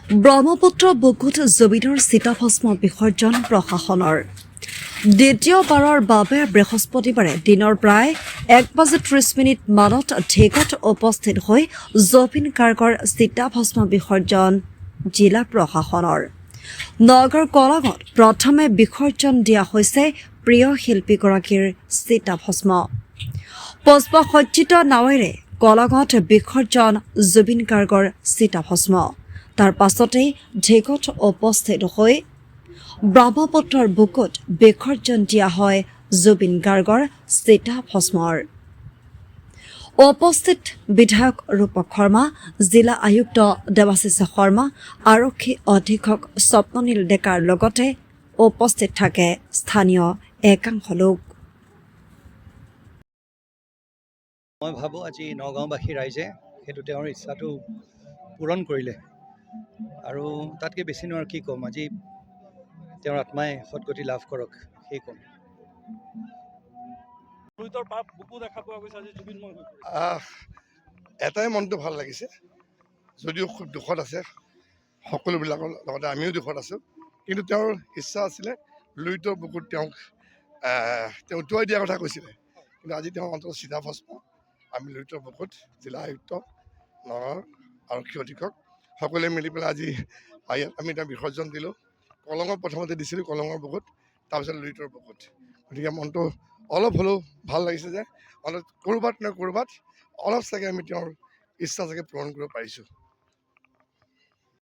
ব্ৰহ্মপুত্ৰ বুকুত জুবিনৰ চিতাভস্ম বিসৰ্জন প্ৰশাসনৰ দ্বিতীয়বাৰৰ বাবে বৃহস্পতিবাৰে দিনৰ প্ৰায় 1:30 মানত ঢেকত উপস্থিত হৈ জুবিন গাৰ্গৰ চিতাভস্ম বিসৰ্জন জিলা প্ৰশাসনৰ নগৰ কলঙত প্ৰথমে বিসৰ্জন দিয়া হৈছে প্ৰিয় শিল্পীগৰাকীৰ চিতাভস্ম পুষ্পসজ্জিত নাৱেৰে কলঙত বিসৰ্জন জুবিন গাৰ্গৰ চিতাভস্ম তাৰ পাছতেই ঢেকত উপস্থিত হৈ ব্ৰহ্মপুত্ৰৰ বুকুত বিসৰ্জন দিয়া হয় জুবিন গাৰ্গৰ চিতাভস্মৰ উপস্থিত বিধায়ক ৰূপক শৰ্মা জিলা আয়ুক্ত দেৱাশিষ শৰ্মা আৰক্ষী অধীক্ষক স্বপ্ননীল ডেকাৰ লগতে উপস্থিত থাকে স্থানীয় একাংশ লোক। মই ভাবোঁ আজি নগাঁওবাসী ৰাইজে সেইটো তেওঁৰ ইচ্ছাটো পূৰণ কৰিলে আৰু তাতকৈ বেছি নোৱাৰো কি ক'ম। আজি তেওঁৰ আত্মাই সদগতি লাভ কৰক সেই ক'ম। এটাই মনটো ভাল লাগিছে, যদিও খুব দুখত আছে, সকলোবিলাকৰ লগতে আমিও দুখত আছোঁ, কিন্তু তেওঁৰ ইচ্ছা আছিলে লুইতৰ বুকুত তেওঁ উটুৱাই দিয়াৰ কথা কৈছিলে, কিন্তু আজি তেওঁ অন্তত চিতাভস্ম আমি লুইতৰ বুকুত জিলা আয়ুক্ত নগাঁৱৰ আৰক্ষী অধীক্ষক সকলোৱে মিলি পেলাই আজি ইয়াত আমি এতিয়া বিসৰ্জন দিলোঁ। কলঙত প্ৰথমতে দিছিলোঁ, কলঙৰ বুকুত, তাৰপিছত লুইতৰ বুকুত। গতিকে মনটো অলপ হ'লেও ভাল লাগিছে যে অলপ ক'ৰবাত নহয় ক'ৰবাত অলপ চাগে আমি তেওঁৰ ইচ্ছা চাগে পূৰণ কৰিব পাৰিছোঁ।